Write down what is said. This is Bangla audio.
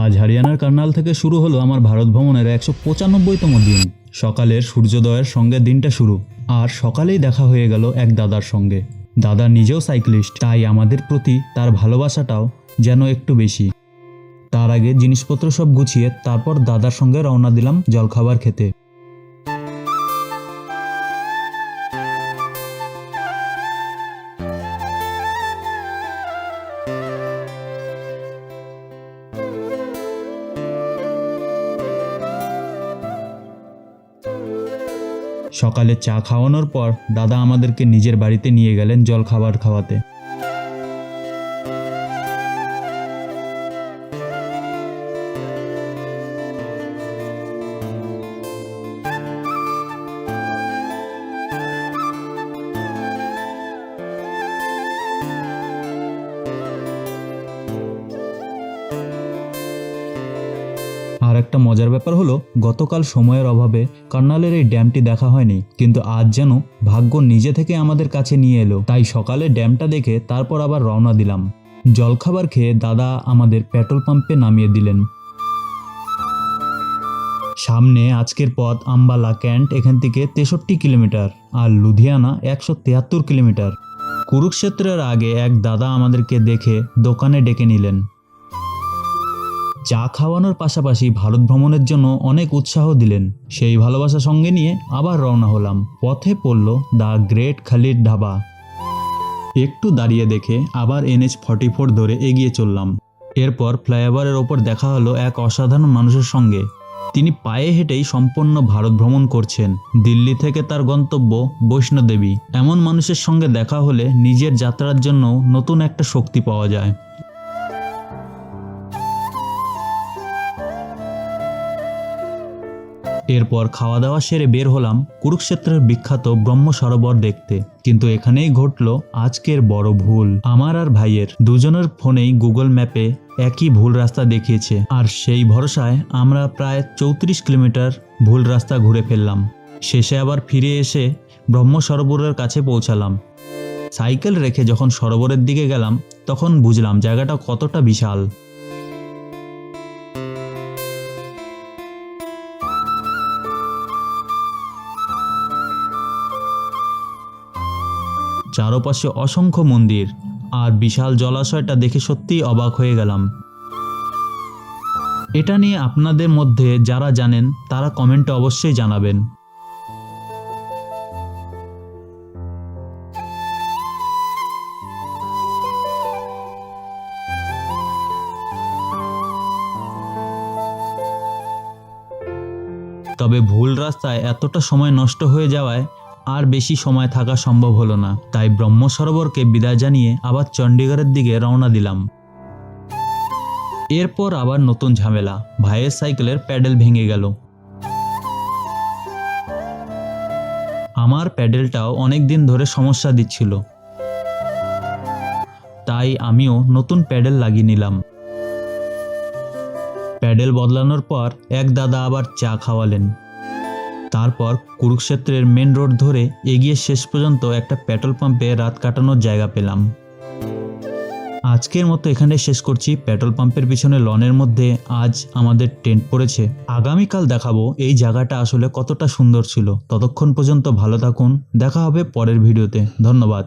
আজ হরিয়ানার কার্নাল থেকে শুরু হলো আমার ভারত ভ্রমণের 195তম দিন। সকালের সূর্যোদয়ের সঙ্গে দিনটা শুরু, আর সকালেই দেখা হয়ে গেল এক দাদার সঙ্গে। দাদা নিজেও সাইক্লিস্ট, তাই আমাদের প্রতি তার ভালোবাসাটাও যেন একটু বেশি। তার আগে জিনিসপত্র সব গুছিয়ে তারপর দাদার সঙ্গে রওনা দিলাম জলখাবার খেতে। সকালে চা খাওয়ানোর পর দাদা আমাদেরকে নিজের বাড়িতে নিয়ে গেলেন জলখাবার খাওয়াতে। আর একটা মজার ব্যাপার হলো, গতকাল সময়ের অভাবে কার্নালের এই ড্যামটি দেখা হয়নি, কিন্তু আজ যেন ভাগ্য নিজে থেকে আমাদের কাছে নিয়ে এলো। তাই সকালে ড্যামটা দেখে তারপর আবার রওনা দিলাম। জলখাবার খেয়ে দাদা আমাদের পেট্রোল পাম্পে নামিয়ে দিলেন। সামনে আজকের পথ আম্বালা ক্যান্ট, এখান থেকে 63 কিলোমিটার, আর লুধিয়ানা 173 কিলোমিটার। কুরুক্ষেত্রের আগে এক দাদা আমাদেরকে দেখে দোকানে ডেকে নিলেন। চা খাওয়ানোর পাশাপাশি ভারত ভ্রমণের জন্য অনেক উৎসাহ দিলেন। সেই ভালোবাসা সঙ্গে নিয়ে আবার রওনা হলাম। পথে পড়ল দ্য গ্রেট খালিদ ধাবা। একটু দাঁড়িয়ে দেখে আবার NH 44 ধরে এগিয়ে চললাম। এরপর ফ্লাইওভারের ওপর দেখা হলো এক অসাধারণ মানুষের সঙ্গে। তিনি পায়ে হেঁটেই সম্পূর্ণ ভারত ভ্রমণ করছেন। দিল্লি থেকে তার গন্তব্য বৈষ্ণোদেবী। এমন মানুষের সঙ্গে দেখা হলে নিজের যাত্রার জন্য নতুন একটা শক্তি পাওয়া যায়। এরপর খাওয়া দাওয়া সেরে বের হলাম কুরুক্ষেত্রের বিখ্যাত ব্রহ্ম সরোবর দেখতে। কিন্তু এখানেই ঘটল আজকের বড় ভুল আমার আর ভাইয়ের। দুজনের ফোনেই গুগল ম্যাপে একই ভুল রাস্তা দেখিয়েছে, আর সেই ভরসায় আমরা প্রায় 34 কিলোমিটার ভুল রাস্তা ঘুরে ফেললাম। শেষে আবার ফিরে এসে ব্রহ্ম সরোবরের কাছে পৌঁছালাম। সাইকেল রেখে যখন সরোবরের দিকে গেলাম তখন বুঝলাম জায়গাটা কতটা বিশাল। চারপাশে অসংখ্য মন্দির আর বিশাল জলাশয়টা দেখে সত্যিই অবাক হয়ে গেলাম। এটা নিয়ে আপনাদের মধ্যে যারা জানেন তারা কমেন্টে অবশ্যই জানাবেন। তবে ভুল রাস্তায় এতটা সময় নষ্ট হয়ে যাওয়ায় আর বেশি সময় থাকা সম্ভব হলো না। তাই ব্রহ্ম সরোবরকে বিদায় জানিয়ে আবার চণ্ডীগড়ের দিকে রওনা দিলাম। এরপর আবার নতুন ঝামেলা। ভাইয়ের সাইকেলের প্যাডেল ভেঙে গেল। আমার প্যাডেলটাও অনেক দিন ধরে সমস্যা দিচ্ছিল, তাই আমিও নতুন প্যাডেল লাগিয়ে নিলাম। প্যাডেল বদলানোর পর এক দাদা আবার চা খাওয়ালেন। তারপর কুরুক্ষেত্রের মেন রোড ধরে এগিয়ে শেষ পর্যন্ত একটা পেট্রোল পাম্পে রাত কাটানোর জায়গা পেলাম। আজকের মতো এখানে শেষ করছি। পেট্রোল পাম্পের পিছনে লনের মধ্যে আজ আমাদের টেন্ট পড়েছে। আগামীকাল দেখাবো এই জায়গাটা আসলে কতটা সুন্দর ছিল। ততক্ষণ পর্যন্ত ভালো থাকুন, দেখা হবে পরের ভিডিওতে। ধন্যবাদ।